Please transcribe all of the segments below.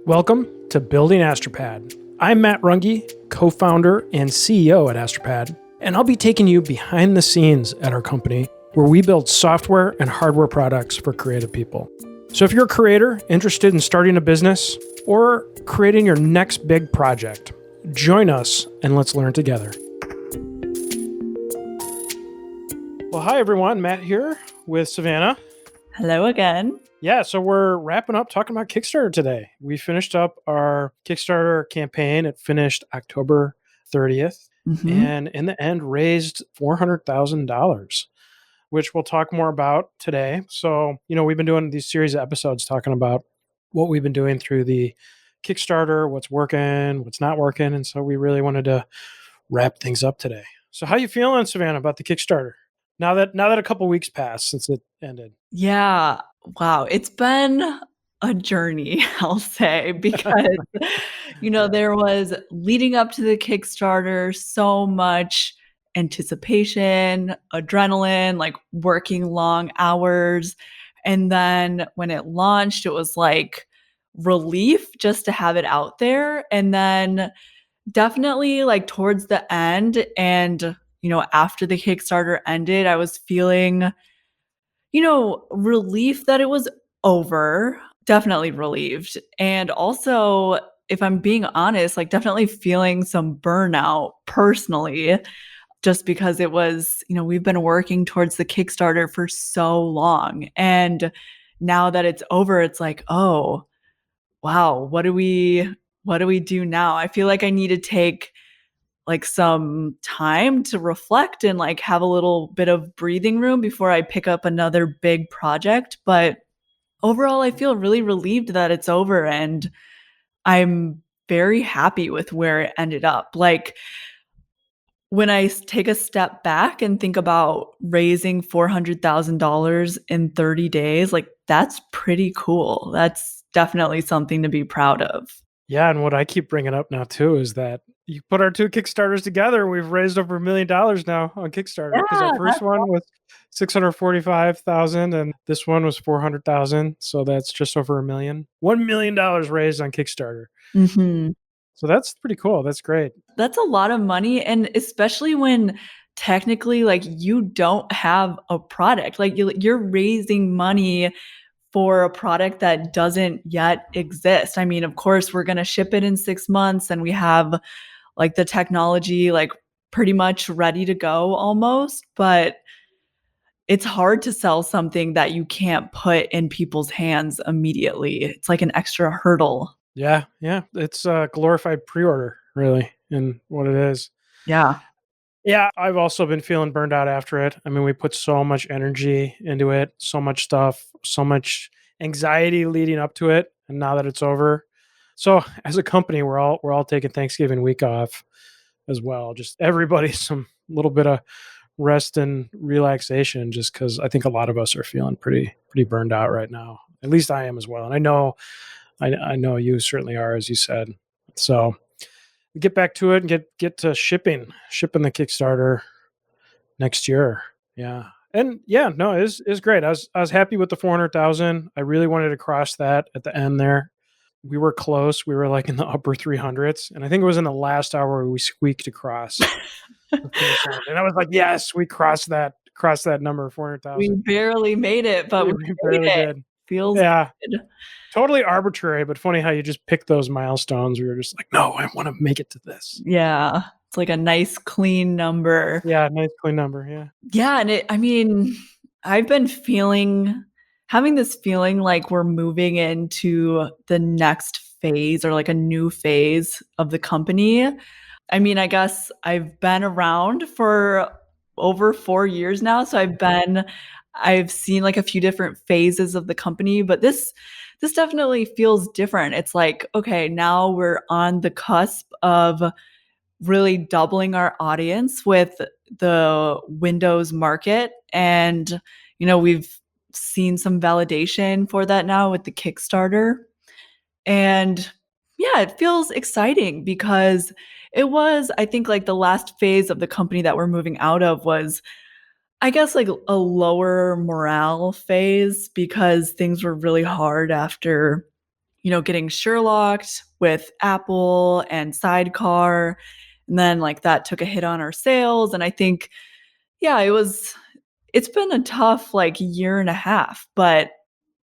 Welcome to Building Astropad. I'm Matt Runge, co-founder and CEO at Astropad, and I'll be taking you behind the scenes at our company where we build software and hardware products for creative people. So if you're a creator interested in starting a business or creating your next big project, join us and let's learn together. Well, hi everyone, Matt here with Savannah. Hello again. Yeah, so we're wrapping up talking about Kickstarter today. We finished up our Kickstarter campaign. It finished October 30th, and in the end raised $400,000, which we'll talk more about today. So, we've been doing these series of episodes talking about what we've been doing through the Kickstarter, what's working, what's not working, and so we really wanted to wrap things up today. So, how you feeling, Savannah, about the Kickstarter? Now that a couple weeks passed since it ended. Yeah. Wow. It's been a journey, I'll say, because, there was leading up to the Kickstarter, so much anticipation, adrenaline, like working long hours. And then when it launched, it was like relief just to have it out there. And then definitely like towards the end and, after the Kickstarter ended, I was feeling relief that it was over, definitely relieved. And also, if I'm being honest, like definitely feeling some burnout personally, just because it was, we've been working towards the Kickstarter for so long. And now that it's over, it's like, oh, wow, what do we do now? I feel like I need to take like some time to reflect and like have a little bit of breathing room before I pick up another big project. But overall, I feel really relieved that it's over and I'm very happy with where it ended up. Like when I take a step back and think about raising $400,000 in 30 days, like that's pretty cool. That's definitely something to be proud of. Yeah, and what I keep bringing up now too is that you put our two Kickstarters together, we've raised over $1 million now on Kickstarter because our Yeah, first one was 645,000 and this one was 400,000, so that's just over $1 million. $1 million raised on Kickstarter. mm-hmm. So that's pretty cool. That's great. That's a lot of money, and especially when technically, like, you don't have a product. Like, you're raising money for a product that doesn't yet exist. I mean, of course, we're gonna ship it in 6 months, and we have, like, the technology, like, pretty much ready to go almost, but it's hard to sell something that you can't put in people's hands immediately. It's like an extra hurdle. Yeah, it's a glorified pre-order, really, in what it is. Yeah. Yeah, I've also been feeling burned out after it. I mean, we put so much energy into it, so much stuff, so much anxiety leading up to it, and now that it's over. So, as a company, we're all taking Thanksgiving week off as well. Just everybody some little bit of rest and relaxation just cuz I think a lot of us are feeling pretty burned out right now. At least I am as well. And I know you certainly are, as you said. So, get back to it and get to shipping the Kickstarter next year. Yeah. And yeah, no, it's great. I was happy with the 400,000. I really wanted to cross that at the end there. We were close. We were like in the upper 300s, and I think it was in the last hour we squeaked across the finish line. And I was like, yes, we crossed that number, We 400,000. barely made it, but we We made barely it. did. Feels Yeah. good. Totally arbitrary, but funny how you just pick those milestones. We were just like, no, I want to make it to this. Yeah. It's like a nice clean number. Yeah, nice clean number. Yeah. Yeah, and I mean, I've been having this feeling like we're moving into the next phase or like a new phase of the company. I mean, I guess I've been around for over 4 years now, so I've seen like a few different phases of the company, but this definitely feels different. It's like, okay, now we're on the cusp of really doubling our audience with the Windows market. And, we've seen some validation for that now with the Kickstarter. And yeah, it feels exciting because it was, I think, like the last phase of the company that we're moving out of was, I guess, like a lower morale phase because things were really hard after getting Sherlocked with Apple and Sidecar. And then like that took a hit on our sales. And I think, yeah, it's been a tough like year and a half, but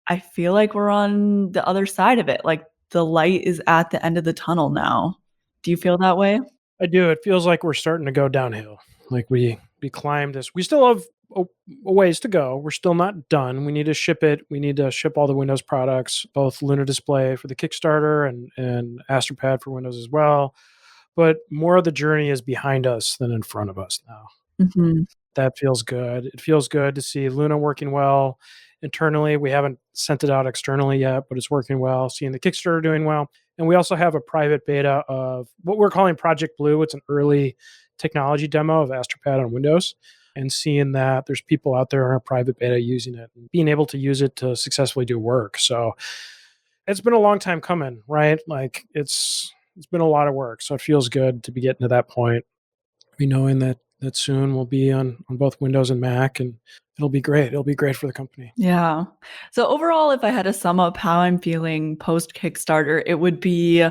I feel like we're on the other side of it. Like the light is at the end of the tunnel now. Do you feel that way? I do. It feels like we're starting to go downhill. Like we climbed this. We still have a ways to go. We're still not done. We need to ship it. We need to ship all the Windows products, both Luna Display for the Kickstarter and Astropad for Windows as well. But more of the journey is behind us than in front of us now. Mhm. That feels good. It feels good to see Luna working well internally. We haven't sent it out externally yet, but it's working well. Seeing the Kickstarter doing well. And we also have a private beta of what we're calling Project Blue. It's an early technology demo of Astropad on Windows. And seeing that there's people out there in our private beta using it and being able to use it to successfully do work. So it's been a long time coming, right? Like it's been a lot of work. So it feels good to be getting to that point. Be knowing that soon we'll be on both Windows and Mac, and it'll be great. It'll be great for the company. Yeah. So overall, if I had to sum up how I'm feeling post Kickstarter, it would be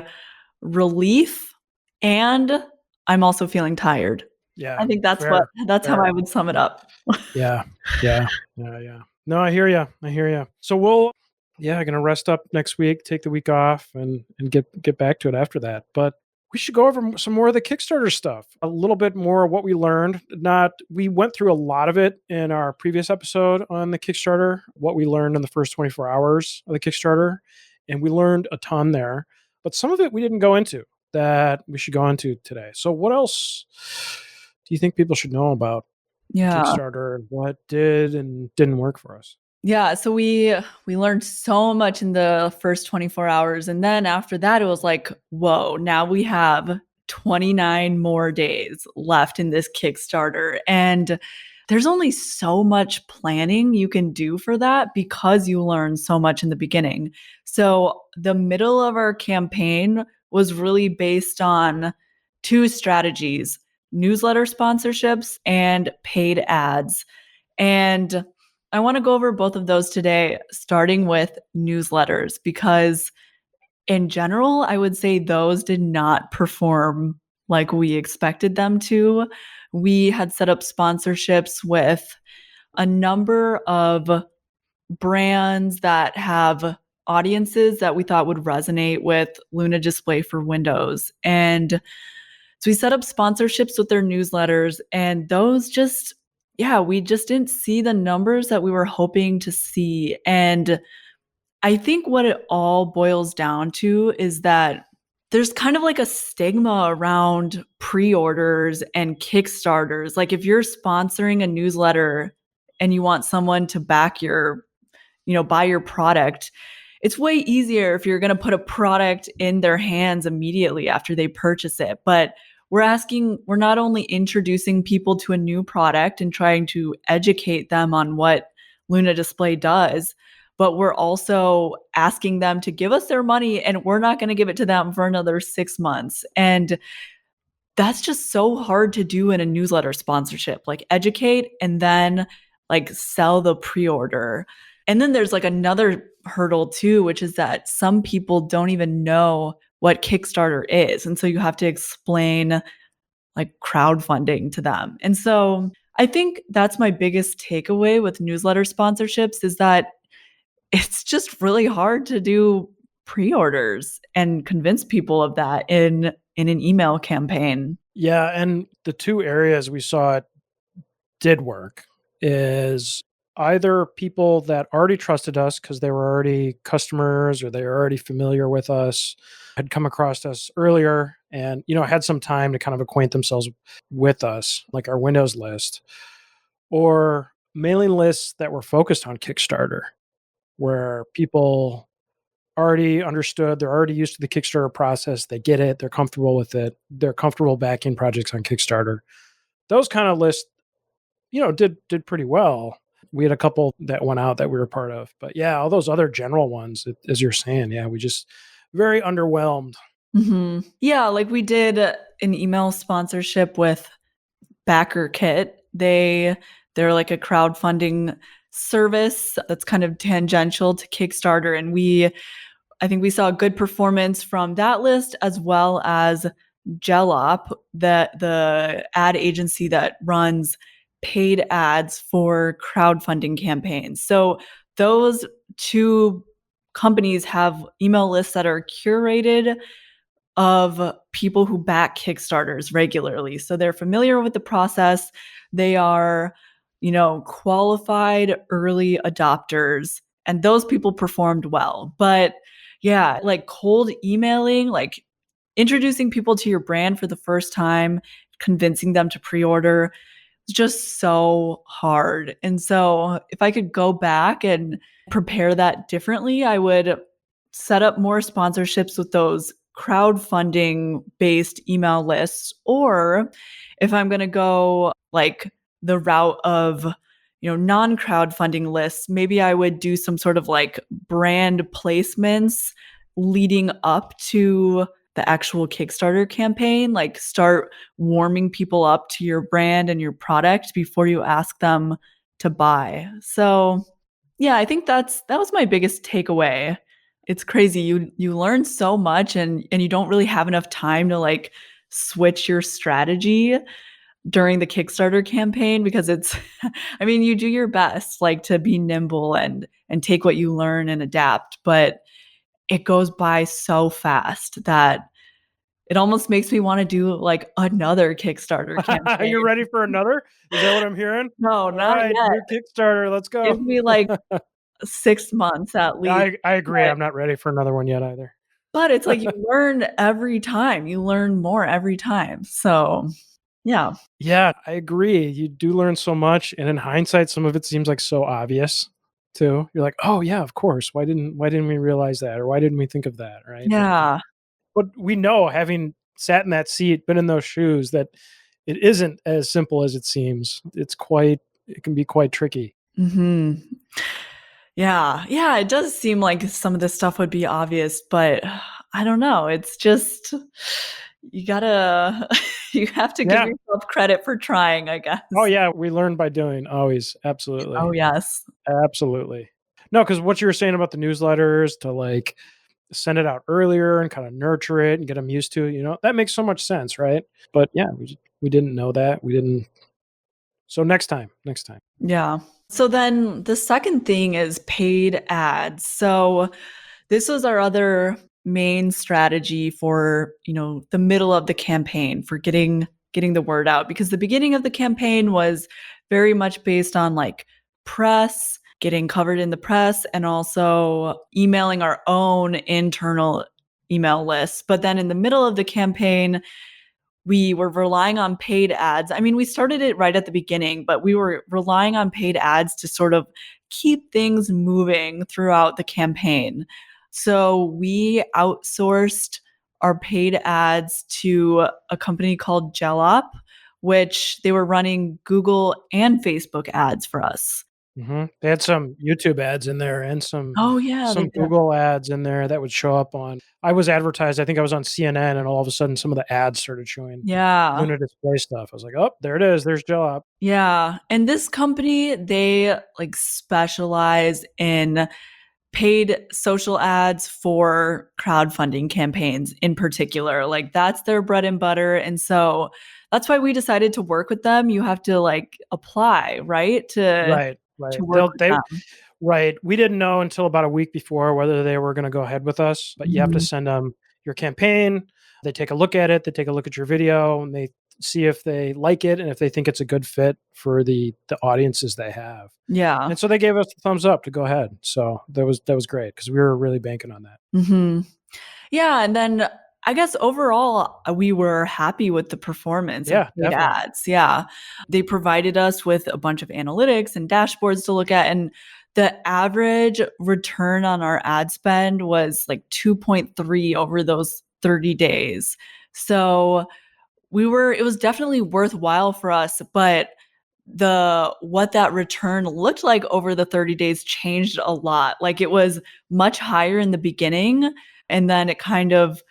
relief, and I'm also feeling tired. I Yeah, think fair, that's how fair. I would sum it up. Yeah, yeah, yeah, yeah. No, I hear you. I hear you. So we'll, yeah, gonna rest up next week, take the week off, and get back to it after that. But we should go over some more of the Kickstarter stuff, a little bit more of what we learned. Not we went through a lot of it in our previous episode on the Kickstarter, what we learned in the first 24 hours of the Kickstarter, and we learned a ton there. But some of it we didn't go into that we should go into today. So what else do you think people should know about Yeah. Kickstarter and what did and didn't work for us? Yeah, so we learned so much in the first 24 hours, and then after that it was like, whoa, now we have 29 more days left in this Kickstarter, and there's only so much planning you can do for that because you learn so much in the beginning. So the middle of our campaign was really based on two strategies: newsletter sponsorships and paid ads. And I want to go over both of those today, starting with newsletters, because in general, I would say those did not perform like we expected them to. We had set up sponsorships with a number of brands that have audiences that we thought would resonate with Luna Display for Windows. And so we set up sponsorships with their newsletters, and those just, yeah, we just didn't see the numbers that we were hoping to see. And I think what it all boils down to is that there's kind of like a stigma around pre-orders and Kickstarters. Like if you're sponsoring a newsletter and you want someone to buy your product, it's way easier if you're going to put a product in their hands immediately after they purchase it. But we're not only introducing people to a new product and trying to educate them on what Luna Display does, but we're also asking them to give us their money, and we're not going to give it to them for another 6 months. And that's just so hard to do in a newsletter sponsorship, like educate and then like sell the pre-order. And then there's like another hurdle too, which is that some people don't even know what Kickstarter is. And so you have to explain like crowdfunding to them. And so I think that's my biggest takeaway with newsletter sponsorships is that it's just really hard to do pre-orders and convince people of that in an email campaign. Yeah, and the two areas we saw it did work is either people that already trusted us because they were already customers or they were already familiar with us, had come across us earlier and had some time to kind of acquaint themselves with us, like our Windows list, or mailing lists that were focused on Kickstarter, where people already understood, they're already used to the Kickstarter process, they get it, they're comfortable with it, they're comfortable backing projects on Kickstarter. Those kind of lists, did pretty well. We had a couple that went out that we were part of, but yeah, all those other general ones, as you're saying, yeah, we just very underwhelmed. Yeah, like we did an email sponsorship with Backer Kit. They're like a crowdfunding service that's kind of tangential to Kickstarter, and we I think we saw good performance from that list as well as Gelop, the ad agency that runs paid ads for crowdfunding campaigns. So those two companies have email lists that are curated of people who back Kickstarters regularly. So they're familiar with the process. They are, qualified early adopters, and those people performed well. But yeah, like cold emailing, like introducing people to your brand for the first time, convincing them to pre-order, it's just so hard. And so if I could go back and prepare that differently, I would set up more sponsorships with those crowdfunding based email lists. Or if I'm going to go like the route of, non crowdfunding lists, maybe I would do some sort of like brand placements leading up to the actual Kickstarter campaign, like start warming people up to your brand and your product before you ask them to buy. So, yeah, I think that was my biggest takeaway. It's crazy. You learn so much and you don't really have enough time to like switch your strategy during the Kickstarter campaign because it's I mean, you do your best like to be nimble and take what you learn and adapt, but it goes by so fast that it almost makes me wanna do, like, another Kickstarter campaign. You're ready for another? Is that what I'm hearing? No, All not right, yet. new Kickstarter, let's Give go. me, like, 6 months at least, I agree. but I'm not ready for another one yet either. it's like you learn every time. You learn more every time. So, yeah. Yeah, I agree. You do learn so much, and in hindsight, some of it seems like so obvious too. You're like, "Oh yeah, of course. Why didn't we realize that? Or why didn't we think of that?" Right? Yeah. But we know, having sat in that seat, been in those shoes, that it isn't as simple as it seems. It can be quite tricky. Mhm. Yeah. Yeah, it does seem like some of this stuff would be obvious, but I don't know. It's just you gotta you have to give Yeah. yourself credit for trying, I Oh guess. yeah, we learn by doing, always. Absolutely. Oh, yes. Absolutely. No, because what you were saying about the newsletters, to like send it out earlier and kind of nurture it and get them used to it, that makes so much sense, right? But yeah, we didn't know that. We didn't. So next time. Yeah. So then the second thing is paid ads. So this was our other main strategy for, the middle of the campaign for getting the word out, because the beginning of the campaign was very much based on like press, getting covered in the press, and also emailing our own internal email lists. But then in the middle of the campaign, we were relying on paid ads. I mean, we started it right at the beginning, but we were relying on paid ads to sort of keep things moving throughout the campaign. So we outsourced our paid ads to a company called Gelop, which they were running Google and Facebook ads for us. They had some YouTube ads in there and some Oh, yeah, they some did. Google ads in there that would show up on. I was advertised. I think I was on CNN, and all of a sudden, some of the ads started showing Yeah. Luna Display stuff. I was like, "Oh, there it is. There's Joe up." Yeah. And this company, they like specialize in paid social ads for crowdfunding campaigns in particular. Like that's their bread and butter. And so that's why we decided to work with them. You have to like apply, right? Right, To right. work with them. Right. We didn't know until about a week before whether they were going to go ahead with us, but you have to Mhm. send them your campaign. They take a look at it. They take a look at your video, and they see if they like it and if they think it's a good fit for the audiences they have. Yeah. And so they gave us the thumbs up to go ahead. So that was great because we were really banking on that. Mhm. Yeah, and then I guess overall, we were happy with the performance of Yeah, paid definitely. ads. Yeah. They provided us with a bunch of analytics and dashboards to look at, and the average return on our ad spend was like 2.3 over those 30 days. So, it was definitely worthwhile for us, but the what that return looked like over the 30 days changed a lot. Like it was much higher in the beginning, and then it kind of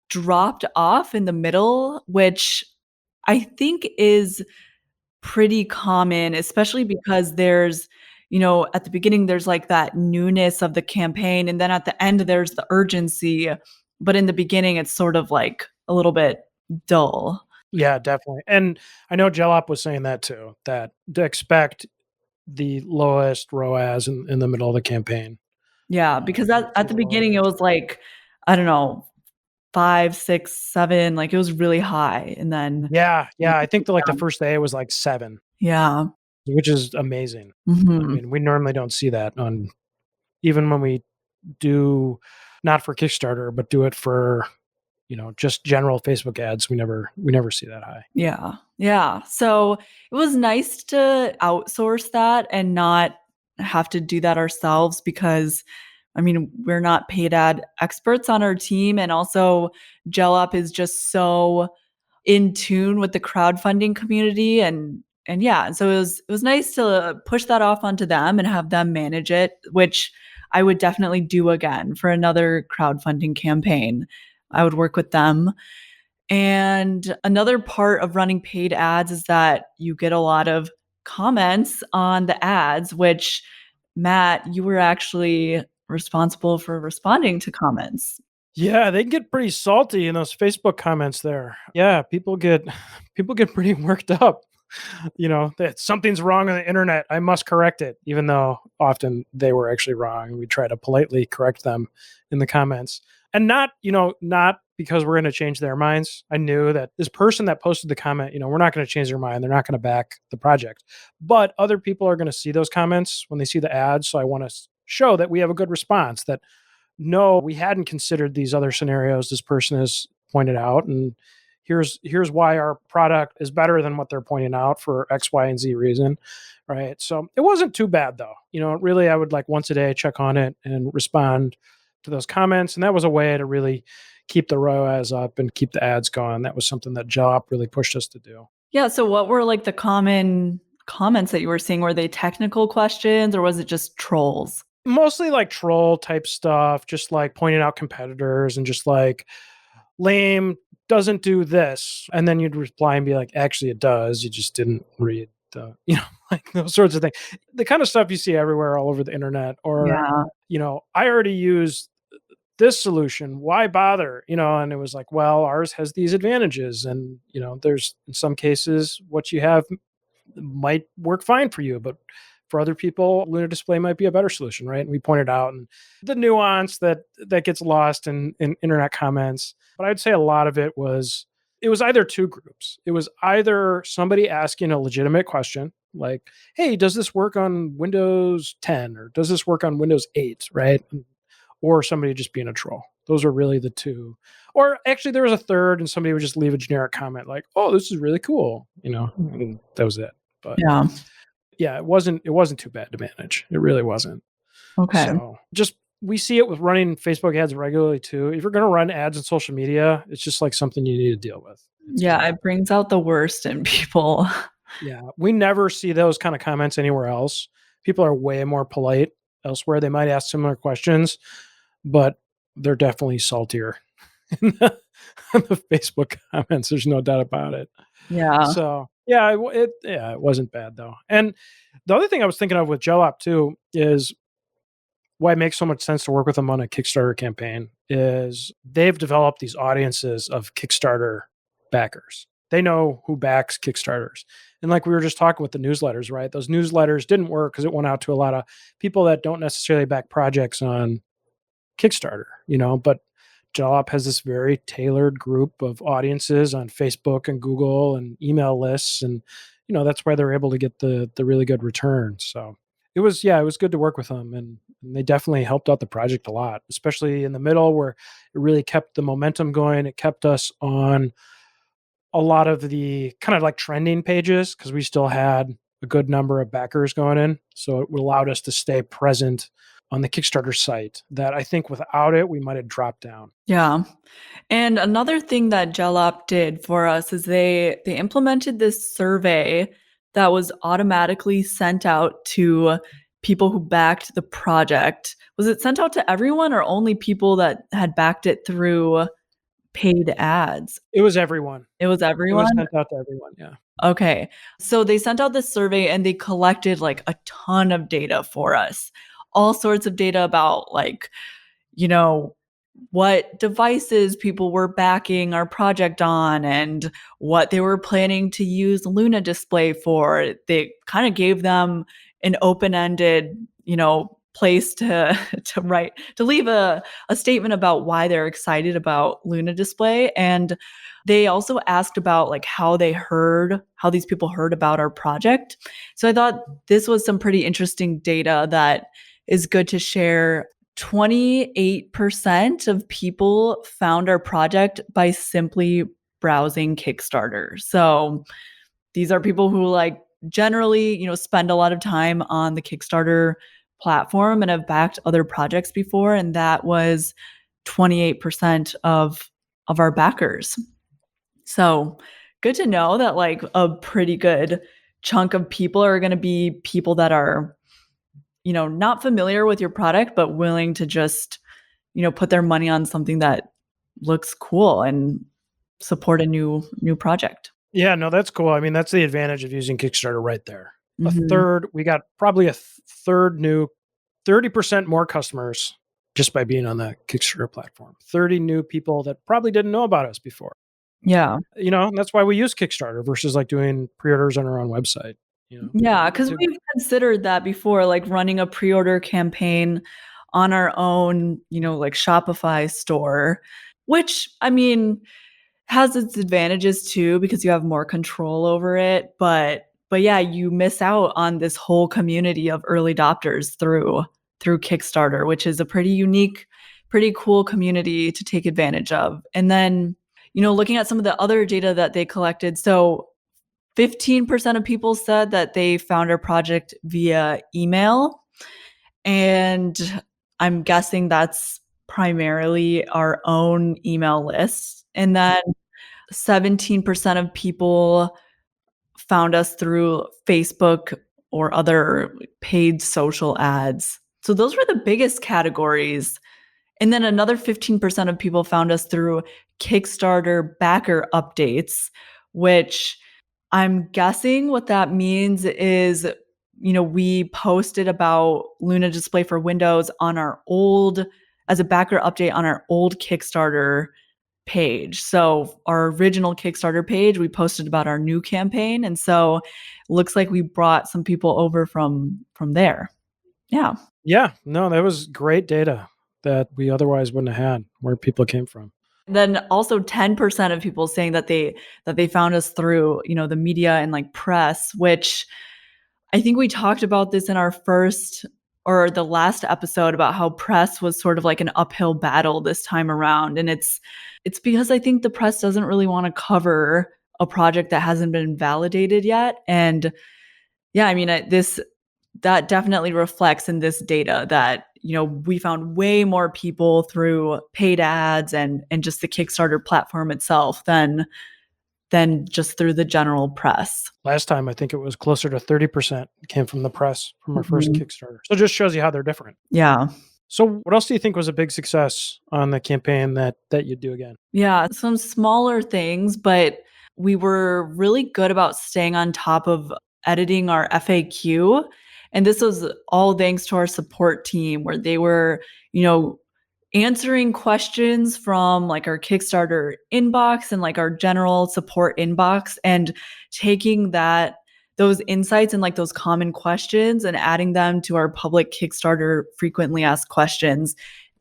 dropped off in the middle, which I think is pretty common, especially because there's, at the beginning, there's like that newness of the campaign. And then at the end, there's the urgency. But in the beginning, it's sort of like a little bit dull. Yeah, definitely. And I know Jalop was saying that too, that to expect the lowest ROAS in the middle of the campaign. Yeah, because For at the the lower beginning, it engagement. was like, I don't know, 5, 6, 7, like, it was really high, and then Yeah, it yeah. I think the down. first day it was like 7, Yeah. which is amazing. I Mhm. mean, we normally don't see that on, even when we do, not for Kickstarter, but do it for, just general Facebook ads. We never see that high. Yeah. Yeah. So, it was nice to outsource that and not have to do that ourselves because, I mean, we're not paid ad experts on our team, and also Gel Up is just so in tune with the crowdfunding community, and yeah, so it was nice to push that off onto them and have them manage it, which I would definitely do again for another crowdfunding campaign. I would work with them. And another part of running paid ads is that you get a lot of comments on the ads, which Matt, you were actually responsible for responding to comments. Yeah, they get pretty salty in those Facebook comments there. Yeah, people get people get pretty worked up. That something's wrong on the internet. I must correct it, even though often they were actually wrong. We try to politely correct them in the comments. And not because we're going to change their minds. I knew that this person that posted the comment, we're not going to change their mind. They're not going to back the project. But other people are going to see those comments when they see the ads. So I want to show that we have a good response, that no, we hadn't considered these other scenarios this person has pointed out, and here's why our product is better than what they're pointing out for X, Y, and Z reason, right? So it wasn't too bad though. Really, I would like once a day check on it and respond to those comments, and that was a way to really keep the ROAS up and keep the ads going. That was something that Job really pushed us to do. Yeah, so what were, like, the common comments that you were seeing? Were they technical questions, or was it just trolls? Mostly like troll type stuff, just like pointing out competitors and just like lame, doesn't do this. And then you'd reply and be like, actually, it does. You just didn't read the, like those sorts of things. The kind of stuff you see everywhere all over the internet. Or, Yeah, I already used this solution. Why bother? And it was like, well, ours has these advantages. And, there's in some cases what you have might work fine for you, but for other people, Lunar Display might be a better solution, right? And we pointed out and the nuance that gets lost in internet comments. But I'd say a lot of it was either two groups. It was either somebody asking a legitimate question, like, "Hey, does this work on Windows 10 or does this work on Windows 8?" Right? Or somebody just being a troll. Those are really the two. Or actually, there was a third, and somebody would just leave a generic comment like, "Oh, this is really cool," and that was it. But yeah, yeah, it wasn't too bad to manage. It really wasn't. okay. So just we see it with running Facebook ads regularly too. If you're going to run ads on social media, it's just like something you need to deal with. It's Yeah, it brings out the worst in people. Yeah, we never see those kind of comments anywhere else. People are way more polite elsewhere. They might ask similar questions, but they're definitely saltier in the Facebook comments. There's no doubt about it. Yeah, So yeah, it wasn't bad though. And the other thing I was thinking of with Joop too is why it makes so much sense to work with them on a Kickstarter campaign is they've developed these audiences of Kickstarter backers. They know who backs Kickstarters. And like we were just talking with the newsletters, right? Those newsletters didn't work because it went out to a lot of people that don't necessarily back projects on Kickstarter, but Jalop has this very tailored group of audiences on Facebook and Google and email lists, and that's why they're able to get the really good returns. So it was good to work with them, and they definitely helped out the project a lot, especially in the middle where it really kept the momentum going. It kept us on a lot of the kind of like trending pages because we still had a good number of backers going in. So it allowed us to stay present on the Kickstarter site that I think without it, we might have dropped down. yeah. And another thing that Gelop did for us is they implemented this survey that was automatically sent out to people who backed the project. Was it sent out to everyone or only people that had backed it through paid ads? It was everyone. It was It was everyone? sent out to everyone. Yeah. Okay. So they sent out this survey and they collected like a ton of data for us. All sorts of data about like, you know, what devices people were backing our project on and what they were planning to use Luna display for. They kind of gave them an open-ended, place to to leave a statement about why they're excited about Luna display. And they also asked about like how these people heard about our project. So I thought this was some pretty interesting data that is good to share. 28% of people found our project by simply browsing Kickstarter. So these are people who like generally, spend a lot of time on the Kickstarter platform and have backed other projects before. And that was 28% of our backers. So good to know that like a pretty good chunk of people are going to be people that are, not familiar with your product, but willing to just, put their money on something that looks cool and support a new project. Yeah, no, that's cool. I mean, that's the advantage of using Kickstarter right there. Mhm. We got probably a third new 30% more customers just by being on the Kickstarter platform. 30 new people that probably didn't know about us before. Yeah. And that's why we use Kickstarter versus like doing pre-orders on our own website, you know. Yeah, because To we've considered that before, like running a pre-order campaign on our own, like Shopify store, which I mean has its advantages too because you have more control over it, but yeah, you miss out on this whole community of early adopters through Kickstarter, which is a pretty unique, pretty cool community to take advantage of. And then, looking at some of the other data that they collected, so 15% of people said that they found our project via email. And I'm guessing that's primarily our own email list. And then 17% of people found us through Facebook or other paid social ads. So those were the biggest categories. And then another 15% of people found us through Kickstarter backer updates, which I'm guessing what that means is, we posted about Luna Display for Windows as a backer update on our old Kickstarter page. So our original Kickstarter page, we posted about our new campaign. And so it looks like we brought some people over from there. Yeah. Yeah, no, that was great data that we otherwise wouldn't have had where people came from. Then also 10% of people saying that they found us through, the media and like press, which I think we talked about this in our first or the last episode about how press was sort of like an uphill battle this time around. And it's because I think the press doesn't really want to cover a project that hasn't been validated yet. And yeah, I mean, that definitely reflects in this data that, we found way more people through paid ads and just the Kickstarter platform itself than just through the general press. Last time, I think it was closer to 30% came from the press from our first Mhm. Kickstarter. So it just shows you how they're different. Yeah. So what else do you think was a big success on the campaign that you'd do again? Yeah, some smaller things, but we were really good about staying on top of editing our FAQ. And this was all thanks to our support team where they were, you know, answering questions from like our Kickstarter inbox and like our general support inbox and taking those insights and like those common questions and adding them to our public Kickstarter frequently asked questions.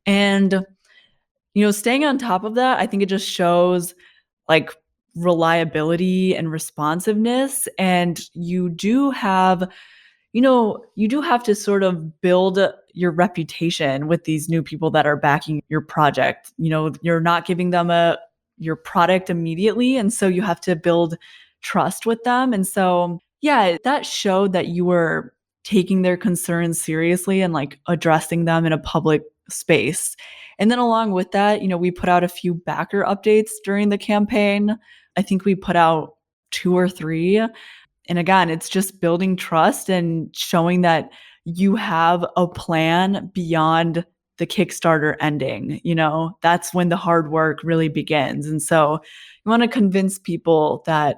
And staying on top of that, I think it just shows like reliability and responsiveness. And you do have to sort of build your reputation with these new people that are backing your project. You're not giving them your product immediately. And so you have to build trust with them. And so, yeah, that showed that you were taking their concerns seriously and like addressing them in a public space. And then along with that, we put out a few backer updates during the campaign. I think we put out two or three. And again, it's just building trust and showing that you have a plan beyond the Kickstarter ending. That's when the hard work really begins. And so you want to convince people that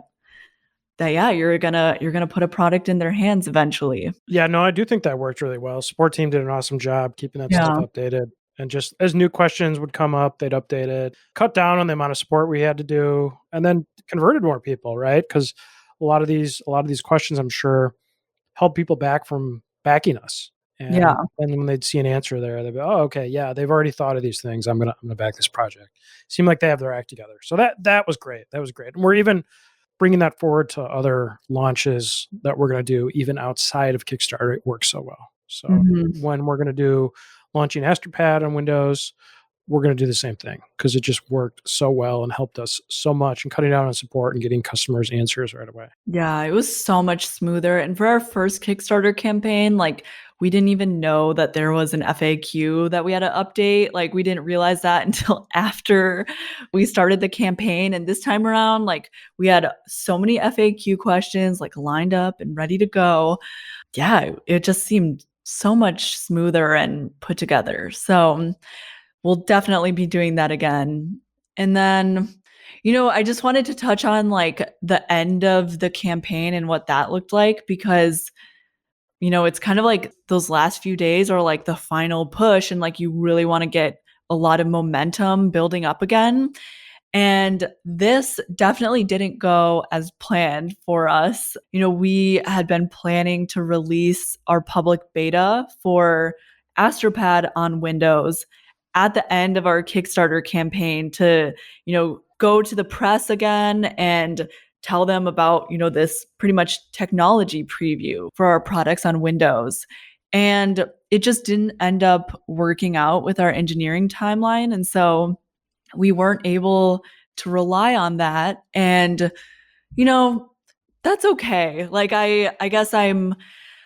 that yeah, you're gonna put a product in their hands eventually. Yeah, no, I do think that worked really well. Support team did an awesome job keeping that stuff Yeah. updated. And just as new questions would come up, they'd update it, cut down on the amount of support we had to do, and then converted more people, right? Because a lot of these questions, I'm sure, held people back from backing us. And Yeah. then when they'd see an answer there, they'd be, "Oh, okay, yeah, they've already thought of these things. I'm gonna back this project." Seemed like they have their act together. So that was great. That was great. And we're even bringing that forward to other launches that we're going to do even outside of Kickstarter. It works so well. So Mhm. when we're going to do launching Astropad on Windows, we're going to do the same thing because it just worked so well and helped us so much in cutting down on support and getting customers answers right away. Yeah, it was so much smoother, and for our first Kickstarter campaign, like, we didn't even know that there was an FAQ that we had to update, like, we didn't realize that until after we started the campaign, and this time around, like, we had so many FAQ questions, like, lined up and ready to go. Yeah, it just seemed so much smoother and put together, so we'll definitely be doing that again. And then, I just wanted to touch on like the end of the campaign and what that looked like because, it's kind of like those last few days are like the final push and like you really want to get a lot of momentum building up again. And this definitely didn't go as planned for us. We had been planning to release our public beta for Astropad on Windows at the end of our Kickstarter campaign to, go to the press again and tell them about, this pretty much technology preview for our products on Windows. And it just didn't end up working out with our engineering timeline. And so we weren't able to rely on that. And, you know, that's okay. Like I guess I'm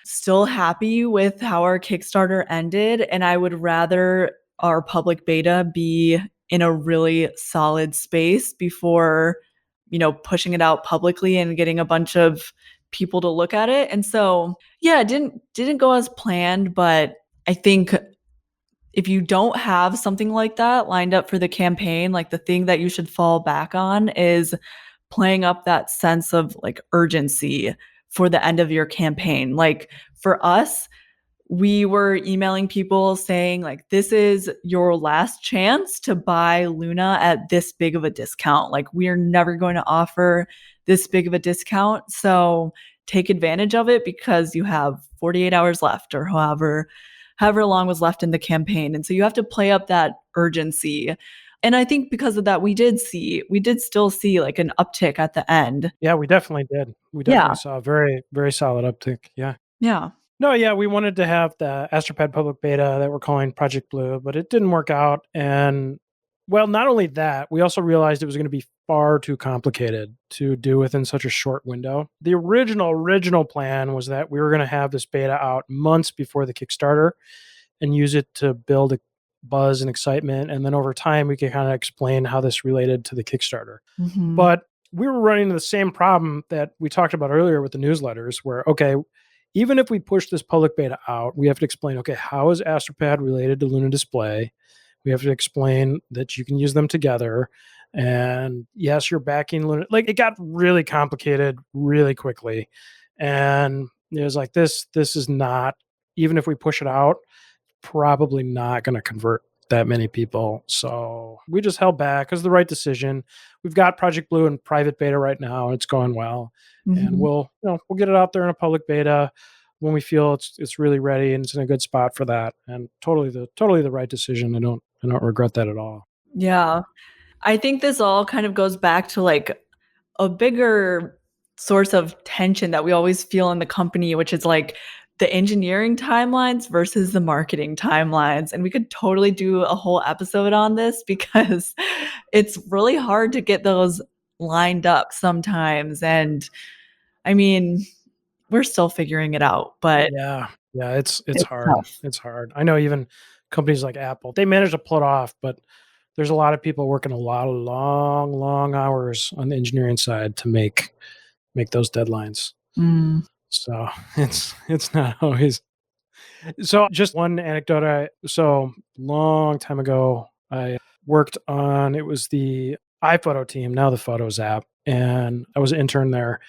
still happy with how our Kickstarter ended. And I would rather our public beta be in a really solid space before, pushing it out publicly and getting a bunch of people to look at it. And so, yeah, it didn't go as planned, but I think if you don't have something like that lined up for the campaign, like the thing that you should fall back on is playing up that sense of like urgency for the end of your campaign. Like for us, we were emailing people saying like this is your last chance to buy Luna at this big of a discount. Like we are never going to offer this big of a discount. So take advantage of it because you have 48 hours left or however long was left in the campaign. And so you have to play up that urgency. And I think because of that, we did still see like an uptick at the end. Yeah, we definitely did. We Yeah. definitely saw a very, very solid uptick. Yeah. Yeah. No, yeah, we wanted to have the Astropad public beta that we're calling Project Blue, but it didn't work out. And well, not only that, we also realized it was going to be far too complicated to do within such a short window. The original plan was that we were going to have this beta out months before the Kickstarter and use it to build a buzz and excitement. And then over time, we could kind of explain how this related to the Kickstarter. Mhm. But we were running into the same problem that we talked about earlier with the newsletters, where, okay, even if we push this public beta out, we have to explain, okay, how is Astropad related to Luna Display? We have to explain that you can use them together. And yes, you're backing Luna. Like it got really complicated really quickly. And it was like, this is not, even if we push it out, probably not going to convert that many people. So we just held back because the right decision. We've got Project Blue in private beta right now. It's going well, and Mhm. we'll get it out there in a public beta when we feel it's really ready and it's in a good spot for that. And totally the right decision. I don't regret that at all. Yeah. I think this all kind of goes back to like a bigger source of tension that we always feel in the company, which is like the engineering timelines versus the marketing timelines. And we could totally do a whole episode on this because it's really hard to get those lined up sometimes. And I mean, we're still figuring it out, but Yeah, it's it's hard. tough. It's hard. I know even companies like Apple, they manage to pull it off, but there's a lot of people working a lot of long hours on the engineering side to make those deadlines. Mm. So it's not always. So just one anecdote. So long time ago, I worked on, it was the iPhoto team, now the Photos app, and I was an intern there.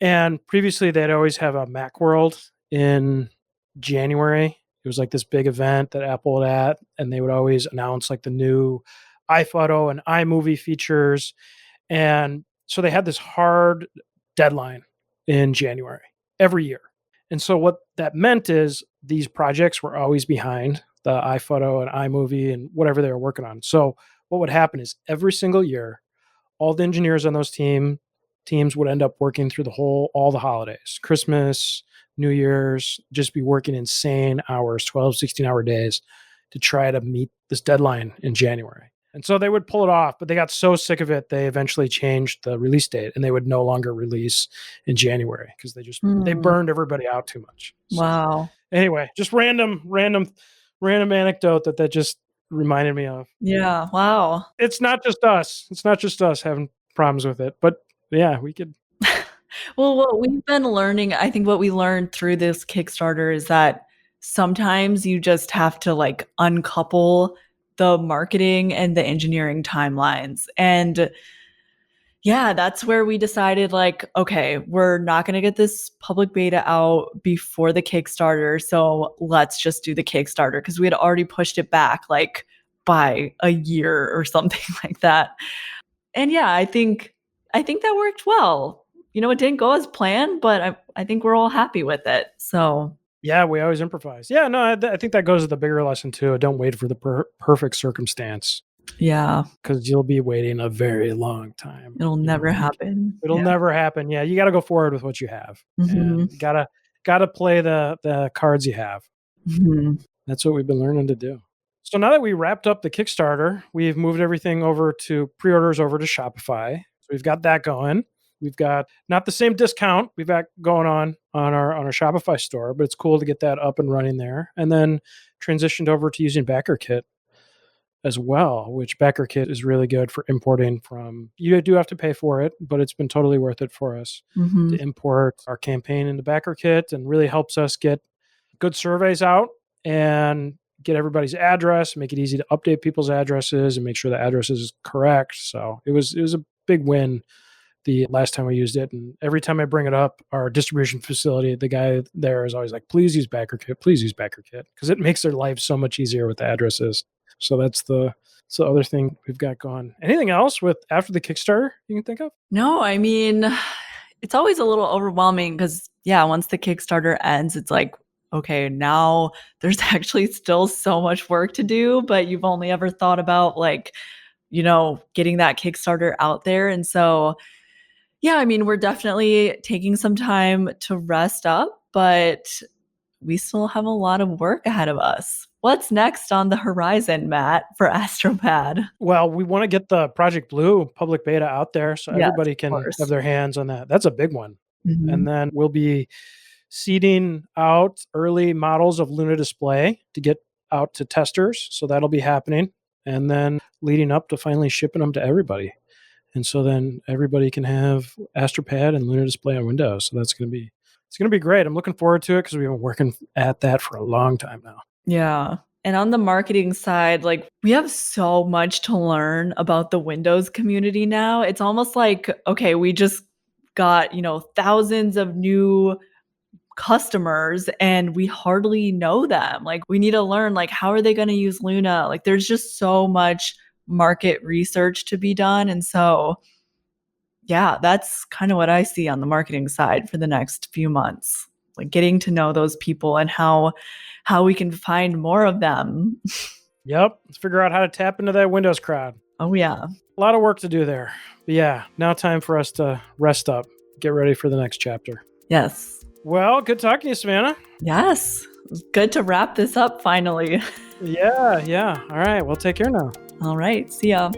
And previously, they'd always have a Macworld in January. It was like this big event that Apple would at, and they would always announce like the new iPhoto and iMovie features. And so they had this hard deadline in January every year. And so what that meant is these projects were always behind the iPhoto and iMovie and whatever they were working on. So what would happen is every single year, all the engineers on those teams would end up working through all the holidays, Christmas, New Year's, just be working insane hours, 12, 16-hour days to try to meet this deadline in January. And so they would pull it off, but they got so sick of it, they eventually changed the release date and they would no longer release in January because they burned everybody out too much. So, Wow. anyway, just random anecdote that just reminded me of. Yeah. Wow. It's not just us. It's not just us having problems with it, but yeah, we could. Well, what we've been learning, I think what we learned through this Kickstarter is that sometimes you just have to like uncouple the marketing and the engineering timelines. And yeah, that's where we decided like, okay, we're not going to get this public beta out before the Kickstarter. So let's just do the Kickstarter because we had already pushed it back like by a year or something like that. And yeah, I think that worked well. You know, it didn't go as planned, but I think we're all happy with it. So Yeah, we always improvise. Yeah, no, I think that goes to the bigger lesson too. Don't wait for the perfect circumstance yeah, because you'll be waiting a very long time. it'll never happen. It'll Yeah. never happen. Yeah, you got to go forward with what you have, Mhm. and gotta play the cards you have. Mhm. That's what we've been learning to do. So now that we wrapped up the Kickstarter, we've moved everything over to pre-orders over to Shopify. So we've got that going. We've got not the same discount we've got going on our Shopify store, but it's cool to get that up and running there. And then transitioned over to using BackerKit as well, which BackerKit is really good for importing from. You do have to pay for it, but it's been totally worth it for us to Mhm. import our campaign into BackerKit, and really helps us get good surveys out and get everybody's address, make it easy to update people's addresses and make sure the address is correct. So it was a big win the last time we used it. And every time I bring it up, our distribution facility, the guy there is always like, please use BackerKit, please use BackerKit, because it makes their life so much easier with the addresses. So that's the other thing we've got going. Anything else with after the Kickstarter you can think of? No, I mean, it's always a little overwhelming because, yeah, once the Kickstarter ends, it's like, okay, now there's actually still so much work to do, but you've only ever thought about like, you know, getting that Kickstarter out there. And so, yeah, I mean, we're definitely taking some time to rest up, but we still have a lot of work ahead of us. What's next on the horizon, Matt, for Astropad? Well, we want to get the Project Blue public beta out there so Yes, everybody of can have course. their hands on that. That's a big one. Mhm. And then we'll be seeding out early models of Luna Display to get out to testers. So that'll be happening. And then leading up to finally shipping them to everybody. And so then everybody can have Astropad and Luna Display on Windows. So it's gonna be great. I'm looking forward to it because we've been working at that for a long time now. Yeah. And on the marketing side, like we have so much to learn about the Windows community now. It's almost like, okay, we just got, you know, thousands of new customers and we hardly know them. Like we need to learn like how are they going to use Luna? Like there's just so much market research to be done. And so yeah, that's kind of what I see on the marketing side for the next few months. Like getting to know those people and how we can find more of them. Yep. Let's figure out how to tap into that Windows crowd. Oh yeah. A lot of work to do there. But yeah, now time for us to rest up, get ready for the next chapter. Yes. Well, good talking to you, Savannah. Yes. It was good to wrap this up finally. Yeah. All right. Well, take care now. All right. See ya.